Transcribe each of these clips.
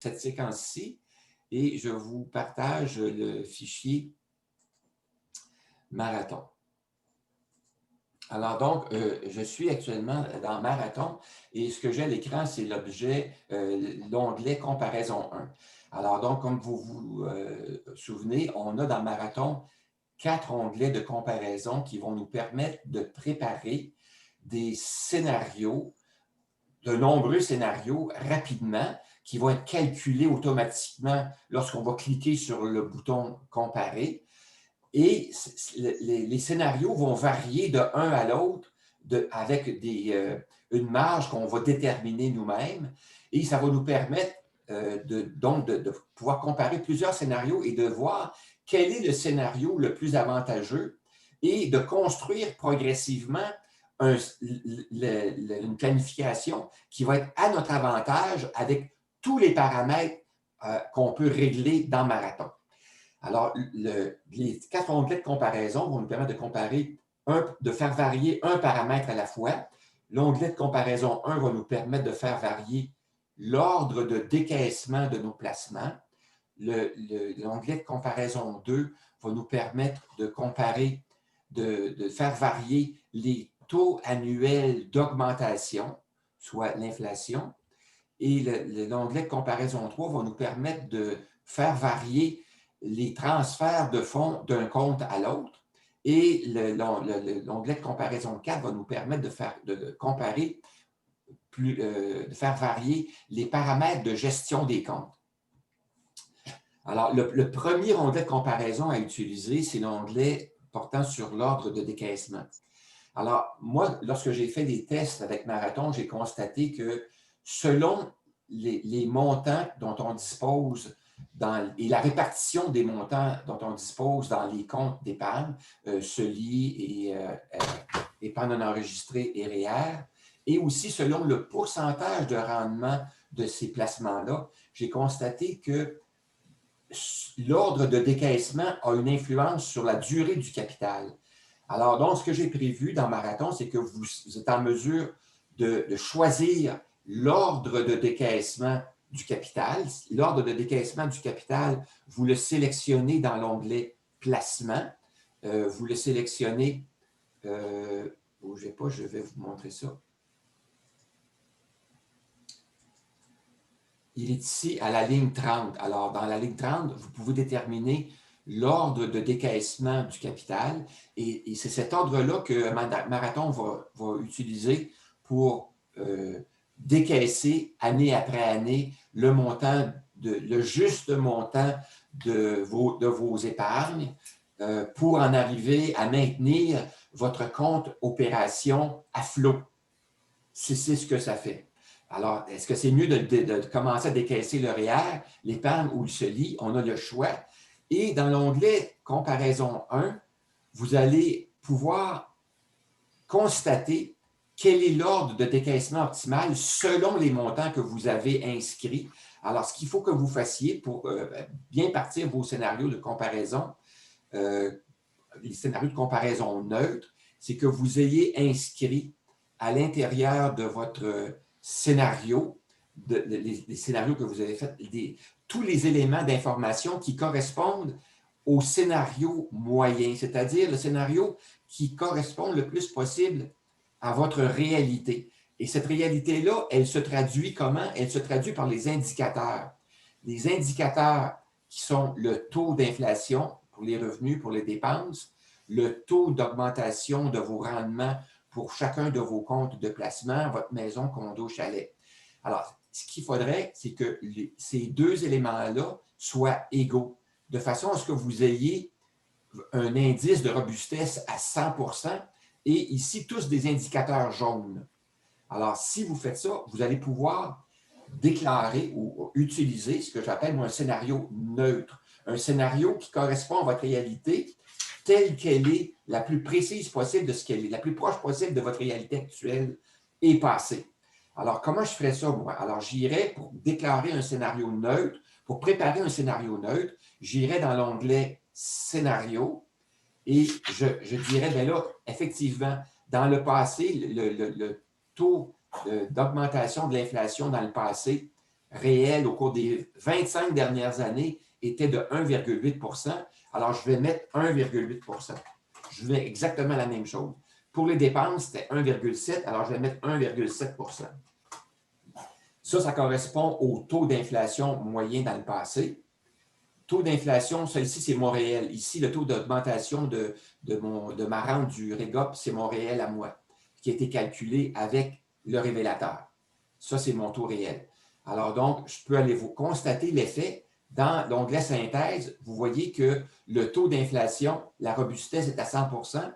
cette séquence-ci et je vous partage le fichier Marathon. Alors donc, je suis actuellement dans Marathon et ce que j'ai à l'écran, c'est l'onglet Comparaison 1. Alors donc, comme vous vous souvenez, on a dans Marathon 4 onglets de comparaison qui vont nous permettre de préparer des scénarios, de nombreux scénarios rapidement, qui vont être calculés automatiquement lorsqu'on va cliquer sur le bouton « Comparer ». Et les scénarios vont varier de un à l'autre avec une marge qu'on va déterminer nous-mêmes. Et ça va nous permettre de pouvoir comparer plusieurs scénarios et de voir quel est le scénario le plus avantageux et de construire progressivement une planification qui va être à notre avantage avec tous les paramètres qu'on peut régler dans Marathon. Alors, les 4 onglets de comparaison vont nous permettre de comparer, de faire varier un paramètre à la fois. L'onglet de comparaison 1 va nous permettre de faire varier l'ordre de décaissement de nos placements. L'onglet de comparaison 2 va nous permettre de comparer, de faire varier les taux annuels d'augmentation, soit l'inflation. Et l'onglet de comparaison 3 va nous permettre de faire varier les transferts de fonds d'un compte à l'autre. Et l'onglet de comparaison 4 va nous permettre de comparer, de faire varier les paramètres de gestion des comptes. Alors, le premier onglet de comparaison à utiliser, c'est l'onglet portant sur l'ordre de décaissement. Alors, moi, lorsque j'ai fait des tests avec Marathon, j'ai constaté que selon les montants dont on dispose et la répartition des montants dont on dispose dans les comptes d'épargne, CELI et épargne non enregistrée et REER, et aussi selon le pourcentage de rendement de ces placements-là, j'ai constaté que l'ordre de décaissement a une influence sur la durée du capital. Alors, donc, ce que j'ai prévu dans Marathon, c'est que vous êtes en mesure de choisir l'ordre de décaissement du capital. L'ordre de décaissement du capital, vous le sélectionnez dans l'onglet « Placement ». Vous le sélectionnez, bougez pas, je vais vous montrer ça. Il est ici à la ligne 30. Alors, dans la ligne 30, vous pouvez déterminer l'ordre de décaissement du capital et c'est cet ordre-là que Marathon va utiliser pour décaisser année après année le juste montant de vos épargnes pour en arriver à maintenir votre compte opération à flot. C'est ce que ça fait. Alors, est-ce que c'est mieux de commencer à décaisser le REER, l'épargne ou le CELI? On a le choix. Et dans l'onglet « Comparaison 1 », vous allez pouvoir constater quel est l'ordre de décaissement optimal selon les montants que vous avez inscrits. Alors, ce qu'il faut que vous fassiez pour bien partir vos scénarios de comparaison, les scénarios de comparaison neutres, c'est que vous ayez inscrit à l'intérieur de votre scénario, les scénarios que vous avez faits, tous les éléments d'information qui correspondent au scénario moyen, c'est-à-dire le scénario qui correspond le plus possible à votre réalité. Et cette réalité-là, elle se traduit comment? Elle se traduit par les indicateurs. Les indicateurs qui sont le taux d'inflation pour les revenus, pour les dépenses, le taux d'augmentation de vos rendements pour chacun de vos comptes de placement, votre maison, condo, chalet. Alors, ce qu'il faudrait, c'est que ces deux éléments-là soient égaux, de façon à ce que vous ayez un indice de robustesse à 100% et ici, tous des indicateurs jaunes. Alors, si vous faites ça, vous allez pouvoir déclarer ou utiliser ce que j'appelle un scénario neutre, un scénario qui correspond à votre réalité telle qu'elle est, la plus précise possible de ce qu'elle est, la plus proche possible de votre réalité actuelle et passée. Alors, comment je ferais ça, moi? Alors, j'irais pour déclarer un scénario neutre, pour préparer un scénario neutre, j'irais dans l'onglet « Scénario » et je dirais, bien là, effectivement, dans le passé, le taux d'augmentation de l'inflation dans le passé réel au cours des 25 dernières années était de 1,8 %. Alors, je vais mettre 1,8 %. Je vais exactement la même chose. Pour les dépenses, c'était 1,7 %. Alors, je vais mettre 1,7 %. Ça correspond au taux d'inflation moyen dans le passé. Taux d'inflation, ça ici, c'est mon réel. Ici, le taux d'augmentation de ma rente du REGOP, c'est mon réel à moi, qui a été calculé avec le révélateur. Ça, c'est mon taux réel. Alors donc, je peux aller vous constater l'effet. Dans l'onglet synthèse, vous voyez que le taux d'inflation, la robustesse est à 100 %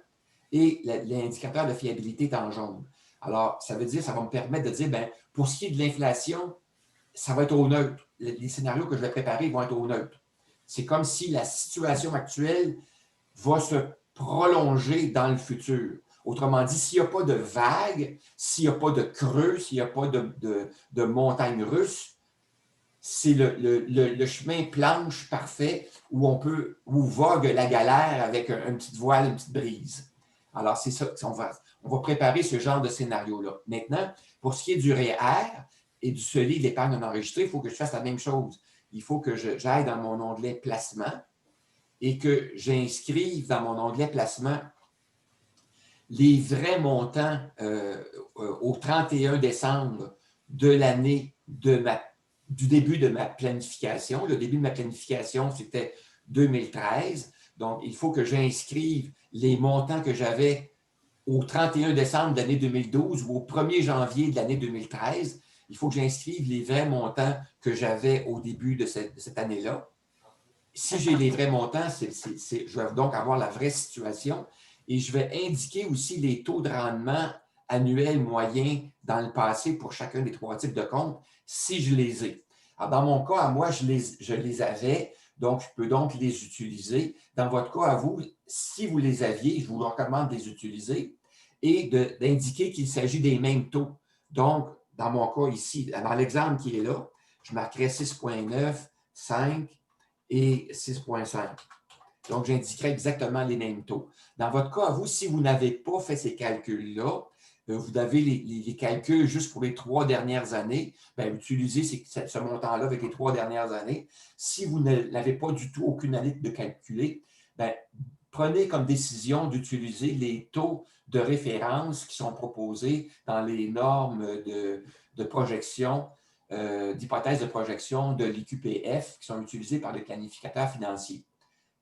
et l'indicateur de fiabilité est en jaune. Alors, ça veut dire, ça va me permettre de dire, bien, pour ce qui est de l'inflation, ça va être au neutre. Les scénarios que je vais préparer vont être au neutre. C'est comme si la situation actuelle va se prolonger dans le futur. Autrement dit, s'il n'y a pas de vague, s'il n'y a pas de creux, s'il n'y a pas de montagne russe, c'est le chemin planche parfait où vogue la galère avec une petite voile, une petite brise. Alors, c'est ça, on va préparer ce genre de scénario-là. Maintenant, pour ce qui est du REER et du CELI de l'épargne non enregistrée, il faut que je fasse la même chose. Il faut que j'aille dans mon onglet placement et que j'inscrive dans mon onglet placement les vrais montants au 31 décembre de l'année du début de ma planification. Le début de ma planification, c'était 2013. Donc, il faut que j'inscrive les montants que j'avais au 31 décembre de l'année 2012 ou au 1er janvier de l'année 2013. Il faut que j'inscrive les vrais montants que j'avais au début de cette année-là. Si j'ai les vrais montants, je vais donc avoir la vraie situation et je vais indiquer aussi les taux de rendement annuels moyens dans le passé pour chacun des 3 types de comptes, si je les ai. Alors, dans mon cas, à moi, je les avais, donc je peux donc les utiliser. Dans votre cas, à vous, si vous les aviez, je vous recommande de les utiliser et d'indiquer qu'il s'agit des mêmes taux. Donc, dans mon cas ici, dans l'exemple qui est là, je marquerai 6,9, 5 et 6,5. Donc, j'indiquerai exactement les mêmes taux. Dans votre cas, à vous, si vous n'avez pas fait ces calculs-là, vous avez les calculs juste pour les 3 dernières années, bien, utilisez ce montant-là avec les 3 dernières années. Si vous n'avez pas du tout aucune année de calculer, bien, prenez comme décision d'utiliser les taux de référence qui sont proposés dans les normes de projection, d'hypothèse de projection de l'IQPF qui sont utilisés par les planificateurs financiers.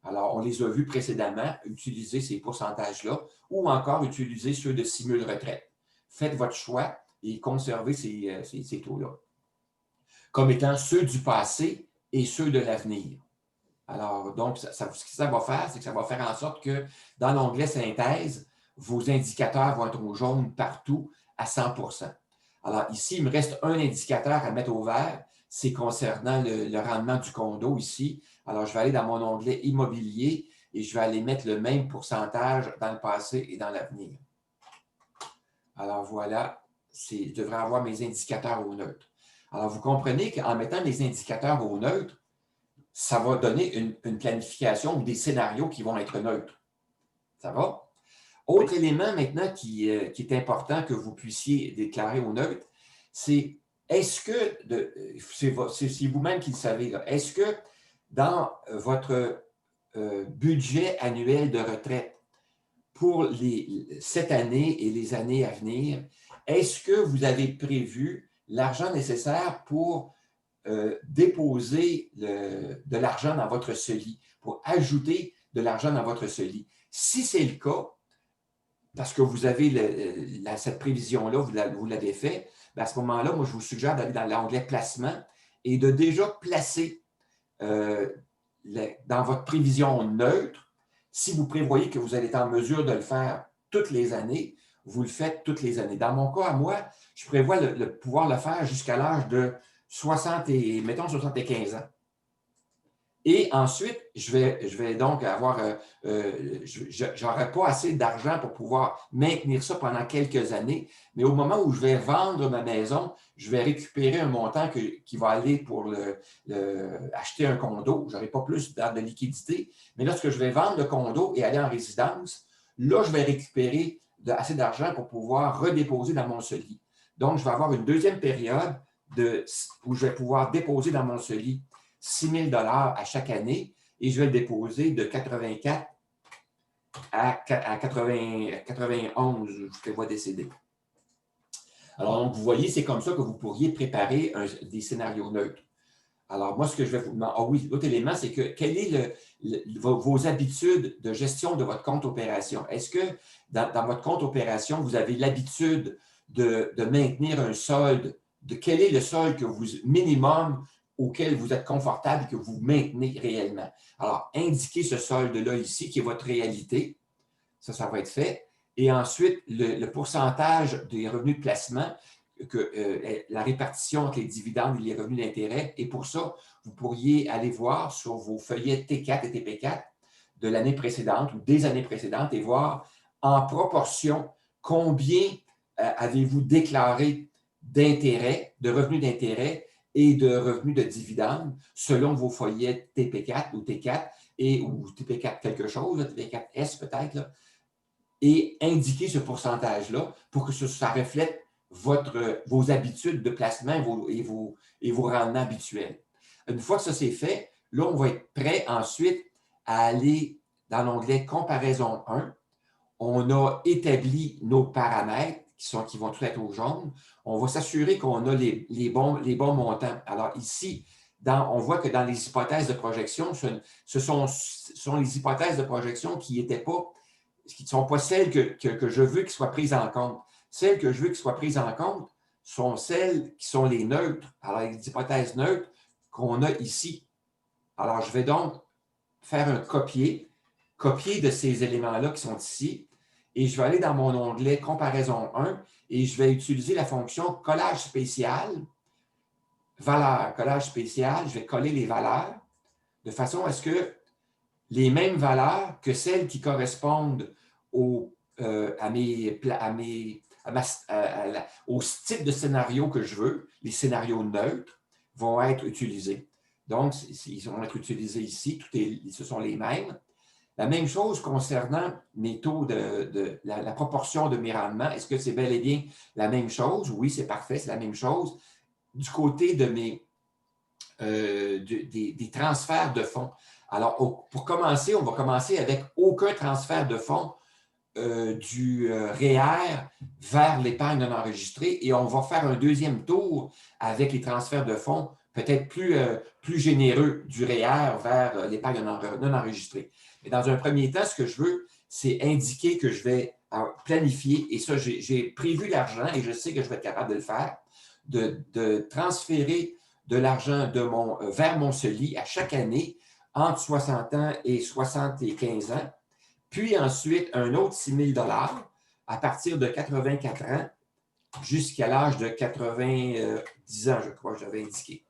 Alors, on les a vus précédemment, utiliser ces pourcentages-là ou encore utiliser ceux de Simul Retraite. Faites votre choix et conservez ces taux-là comme étant ceux du passé et ceux de l'avenir. Alors, donc, ce que ça va faire, c'est que ça va faire en sorte que dans l'onglet synthèse, vos indicateurs vont être au jaune partout à 100 %. Alors, ici, il me reste un indicateur à mettre au vert, c'est concernant le rendement du condo ici. Alors, je vais aller dans mon onglet immobilier et je vais aller mettre le même pourcentage dans le passé et dans l'avenir. Alors, voilà, je devrais avoir mes indicateurs au neutre. Alors, vous comprenez qu'en mettant les indicateurs au neutre, ça va donner une planification ou des scénarios qui vont être neutres. Ça va? Autre élément maintenant qui est important que vous puissiez déclarer au neutre, c'est est-ce que, c'est vous-même qui le savez, est-ce que dans votre budget annuel de retraite pour cette année et les années à venir, est-ce que vous avez prévu l'argent nécessaire pour déposer de l'argent dans votre CELI, pour ajouter de l'argent dans votre CELI? Si c'est le cas, parce que vous avez cette prévision-là, vous l'avez fait, bien à ce moment-là, moi, je vous suggère d'aller dans l'onglet placement et de déjà placer dans votre prévision neutre, si vous prévoyez que vous allez être en mesure de le faire toutes les années, vous le faites toutes les années. Dans mon cas, à moi, je prévois pouvoir le faire jusqu'à l'âge de 75 ans. Et ensuite, je vais donc avoir, j'aurai pas assez d'argent pour pouvoir maintenir ça pendant quelques années, mais au moment où je vais vendre ma maison, je vais récupérer un montant qui va aller pour acheter un condo. Je n'aurai pas plus de liquidité, mais lorsque je vais vendre le condo et aller en résidence, là, je vais récupérer assez d'argent pour pouvoir redéposer dans mon CELI. Donc, je vais avoir une deuxième période où je vais pouvoir déposer dans mon CELI 6 000 à chaque année et je vais le déposer de 84 à 91 jusqu'à moi décéder. Alors, donc, vous voyez, c'est comme ça que vous pourriez préparer des scénarios neutres. Alors, moi, ce que je vais vous demander, oui, l'autre élément, c'est que quel est vos habitudes de gestion de votre compte opération? Est-ce que dans votre compte opération, vous avez l'habitude de maintenir un solde? Quel est le solde minimum auquel vous êtes confortable et que vous maintenez réellement? Alors, indiquez ce solde-là ici, qui est votre réalité. Ça va être fait. Et ensuite, le pourcentage des revenus de placement, la répartition entre les dividendes et les revenus d'intérêt. Et pour ça, vous pourriez aller voir sur vos feuillets T4 et TP4 de l'année précédente ou des années précédentes et voir en proportion combien avez-vous déclaré d'intérêt, de revenus d'intérêt et de revenus de dividendes selon vos feuillets TP4 ou T4 ou TP4 quelque chose, TP4S peut-être, et indiquer ce pourcentage-là pour que ça reflète vos habitudes de placement et vos rendements habituels. Une fois que ça c'est fait, là, on va être prêt ensuite à aller dans l'onglet « Comparaison 1 ». On a établi nos paramètres qui vont tout être au jaune. On va s'assurer qu'on a les bons montants. Alors ici, on voit que dans les hypothèses de projection, ce sont les hypothèses de projection qui ne sont pas celles que je veux qu'ils soient prises en compte. Celles que je veux qu'ils soient prises en compte sont celles qui sont les neutres. Alors, les hypothèses neutres qu'on a ici. Alors, je vais donc faire un copier de ces éléments-là qui sont ici, et je vais aller dans mon onglet « Comparaison 1 » et je vais utiliser la fonction « Collage spécial »,« Valeurs »,« Collage spécial », je vais coller les valeurs de façon à ce que les mêmes valeurs que celles qui correspondent au type de scénario que je veux, les scénarios neutres, vont être utilisés. Donc, ils vont être utilisés ici, ce sont les mêmes. La même chose concernant mes taux la proportion de mes rendements. Est-ce que c'est bel et bien la même chose? Oui, c'est parfait, c'est la même chose. Du côté des transferts de fonds. Alors, pour commencer, on va commencer avec aucun transfert de fonds du REER vers l'épargne non enregistrée et on va faire un deuxième tour avec les transferts de fonds peut-être plus généreux du REER vers l'épargne non enregistrée. Mais dans un premier temps, ce que je veux, c'est indiquer que je vais planifier, et ça, j'ai prévu l'argent et je sais que je vais être capable de le faire, de transférer de l'argent vers mon CELI à chaque année entre 60 ans et 75 ans. Puis ensuite, un autre 6 000 à partir de 84 ans jusqu'à l'âge de 90 ans, je crois que j'avais indiqué.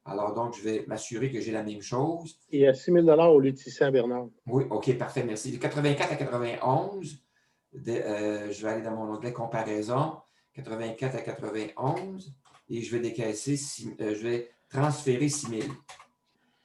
Alors, donc, je vais m'assurer que j'ai la même chose. Et à 6 000 au lieu de 600, Bernard. Oui, OK, parfait, merci. De 84 à 91, je vais aller dans mon onglet « Comparaison », 84 à 91, et je vais décaisser, je vais transférer 6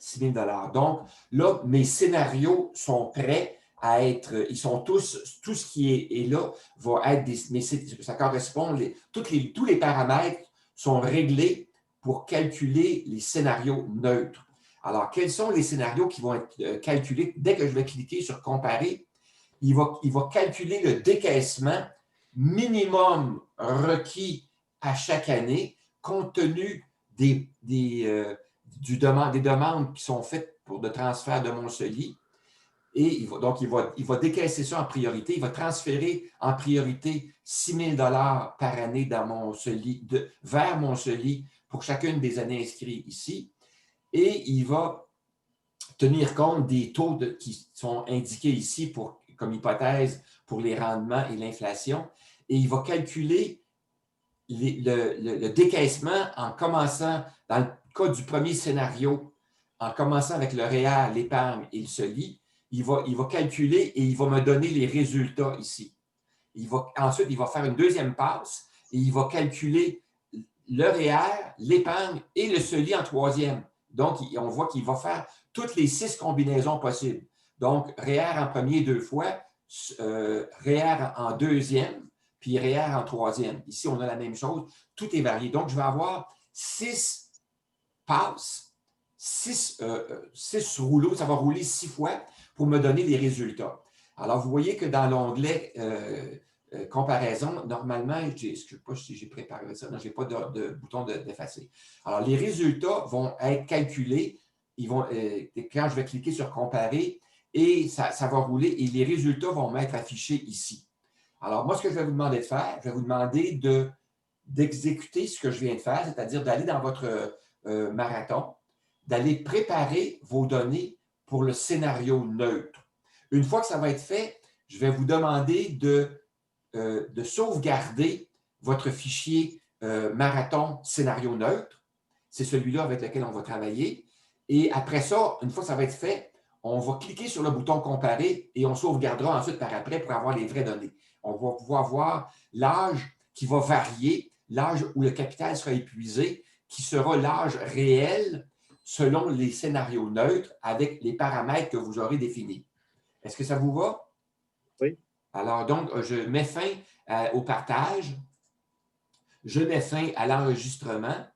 000 $. Donc, là, mes scénarios sont prêts à être, ils sont tout ce qui est là va être mais ça correspond, tous les paramètres sont réglés pour calculer les scénarios neutres. Alors, quels sont les scénarios qui vont être calculés? Dès que je vais cliquer sur « Comparer », il va calculer le décaissement minimum requis à chaque année compte tenu des demandes qui sont faites pour le transfert de mon CELI. Et donc, il va décaisser ça en priorité. Il va transférer en priorité 6 000 $ par année dans mon CELI, vers mon CELI pour chacune des années inscrites ici. Et il va tenir compte des taux qui sont indiqués ici comme hypothèse pour les rendements et l'inflation. Et il va calculer le décaissement en commençant, dans le cas du premier scénario, en commençant avec le REER, l'épargne et le CELI, il va calculer et il va me donner les résultats ici. Ensuite, il va faire une deuxième passe et il va calculer le REER, l'épargne et le CELI en troisième. Donc, on voit qu'il va faire toutes les 6 combinaisons possibles. Donc, REER en premier 2 fois, REER en deuxième, puis REER en troisième. Ici, on a la même chose. Tout est varié. Donc, je vais avoir 6 passes, 6 rouleaux, ça va rouler 6 fois pour me donner les résultats. Alors, vous voyez que dans l'onglet comparaison, normalement, je ne sais pas si j'ai préparé ça, non, je n'ai pas de bouton d'effacer. Alors, les résultats vont être calculés. Quand je vais cliquer sur comparer, et ça va rouler et les résultats vont m'être affichés ici. Alors, moi, ce que je vais vous demander de faire, je vais vous demander d'exécuter ce que je viens de faire, c'est-à-dire d'aller dans votre marathon, d'aller préparer vos données pour le scénario neutre. Une fois que ça va être fait, je vais vous demander de sauvegarder votre fichier marathon scénario neutre. C'est celui-là avec lequel on va travailler. Et après ça, une fois que ça va être fait, on va cliquer sur le bouton comparer et on sauvegardera ensuite par après pour avoir les vraies données. On va pouvoir voir l'âge qui va varier, l'âge où le capital sera épuisé, qui sera l'âge réel selon les scénarios neutres avec les paramètres que vous aurez définis. Est-ce que ça vous va? Oui. Alors, donc, je mets fin au partage. Je mets fin à l'enregistrement.